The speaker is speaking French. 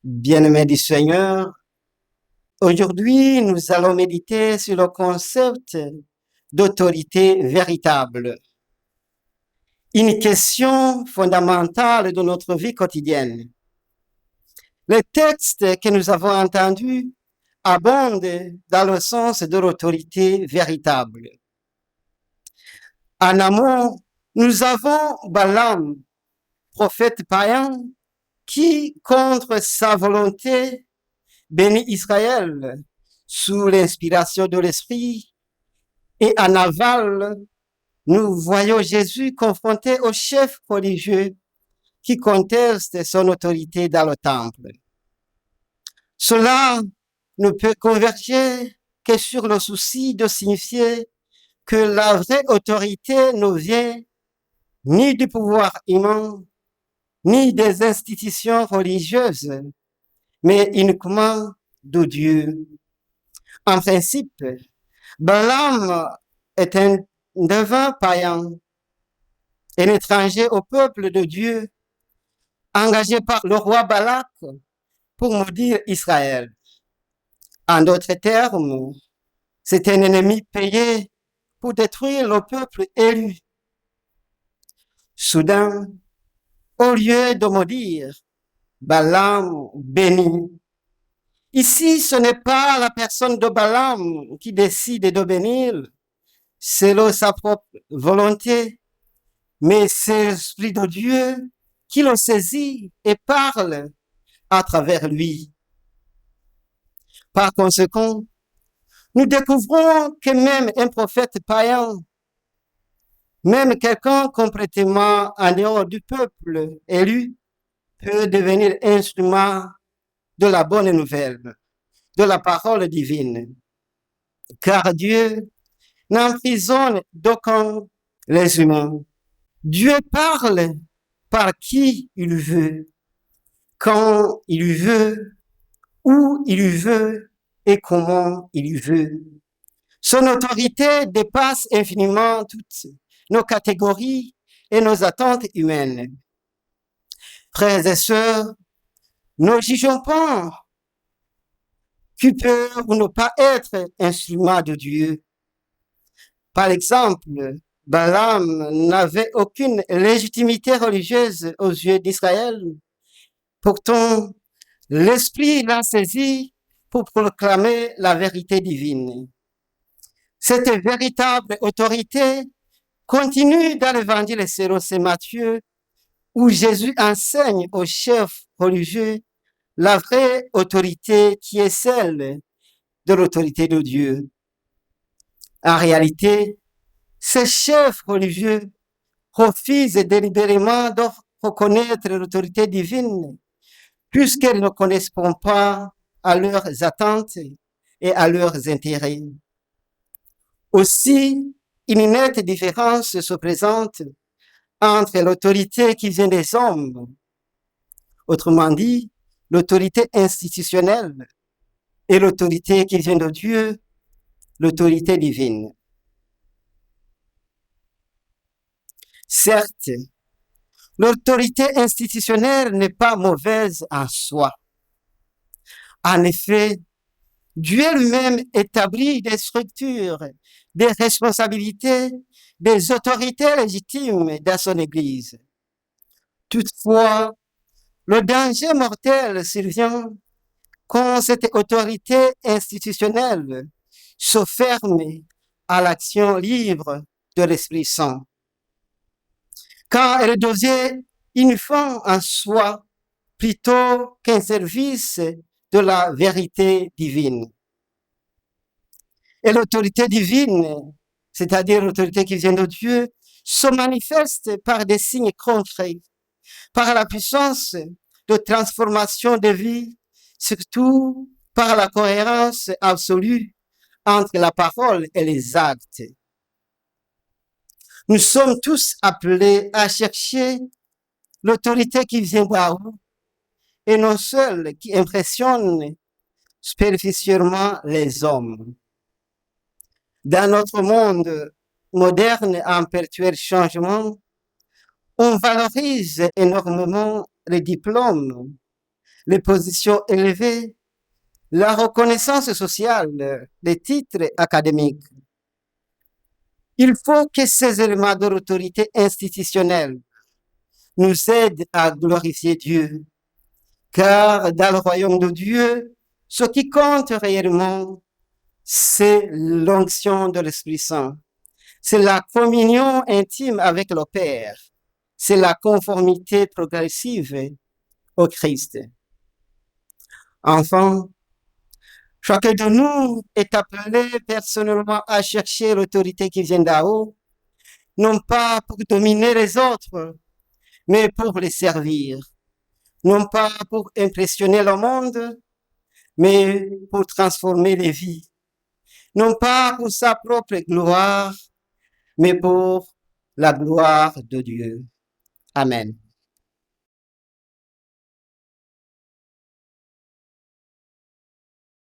Bien-aimés du Seigneur, aujourd'hui nous allons méditer sur le concept d'autorité véritable, une question fondamentale de notre vie quotidienne. Les textes que nous avons entendus abondent dans le sens de l'autorité véritable. En amont, nous avons Balaam, prophète païen, qui, contre sa volonté, bénit Israël sous l'inspiration de l'Esprit. Et en aval, nous voyons Jésus confronté aux chefs religieux qui contestent son autorité dans le temple. Cela ne peut converger que sur le souci de signifier que la vraie autorité ne vient ni du pouvoir humain, ni des institutions religieuses, mais uniquement de Dieu. En principe, Balaam est un devin païen, un étranger au peuple de Dieu, engagé par le roi Balak pour maudire Israël. En d'autres termes, c'est un ennemi payé pour détruire le peuple élu. Soudain, au lieu de maudire, Balaam bénit. Ici, ce n'est pas la personne de Balaam qui décide de bénir selon sa propre volonté, mais c'est l'Esprit de Dieu qui le saisit et parle à travers lui. Par conséquent, nous découvrons que même un prophète païen, même quelqu'un complètement en dehors du peuple élu, peut devenir instrument de la bonne nouvelle, de la parole divine. Car Dieu n'emprisonne d'aucun les humains. Dieu parle par qui il veut, quand il veut, où il veut et comment il veut. Son autorité dépasse infiniment toutes nos catégories et nos attentes humaines. Frères et sœurs, ne jugeons pas qui peut ou ne pas être instrument de Dieu. Par exemple, Balaam n'avait aucune légitimité religieuse aux yeux d'Israël. Pourtant, l'Esprit l'a saisi pour proclamer la vérité divine. Cette véritable autorité continue dans l'évangile selon saint Matthieu, où Jésus enseigne aux chefs religieux la vraie autorité qui est celle de l'autorité de Dieu. En réalité, ces chefs religieux refusent délibérément de reconnaître l'autorité divine, puisqu'ils ne correspondent pas à leurs attentes et à leurs intérêts. Aussi, une nette différence se présente entre l'autorité qui vient des hommes, autrement dit, l'autorité institutionnelle, et l'autorité qui vient de Dieu, l'autorité divine. Certes, l'autorité institutionnelle n'est pas mauvaise en soi. En effet, Dieu lui-même établit des structures, des responsabilités, des autorités légitimes dans son Église. Toutefois, le danger mortel survient quand cette autorité institutionnelle se ferme à l'action libre de l'Esprit Saint. Quand elle devient une fin en soi plutôt qu'un service de la vérité divine. Et l'autorité divine, c'est-à-dire l'autorité qui vient de Dieu, se manifeste par des signes concrets, par la puissance de transformation de vie, surtout par la cohérence absolue entre la parole et les actes. Nous sommes tous appelés à chercher l'autorité qui vient d'en haut et non celle qui impressionne superficiellement les hommes. Dans notre monde moderne en perpétuel changement, on valorise énormément les diplômes, les positions élevées, la reconnaissance sociale, les titres académiques. Il faut que ces éléments de l'autorité institutionnelle nous aident à glorifier Dieu, car dans le royaume de Dieu, ce qui compte réellement, c'est l'onction de l'Esprit Saint. C'est la communion intime avec le Père. C'est la conformité progressive au Christ. Enfin, chacun de nous est appelé personnellement à chercher l'autorité qui vient d'en haut, non pas pour dominer les autres, mais pour les servir. Non pas pour impressionner le monde, mais pour transformer les vies. Non pas pour sa propre gloire, mais pour la gloire de Dieu. Amen.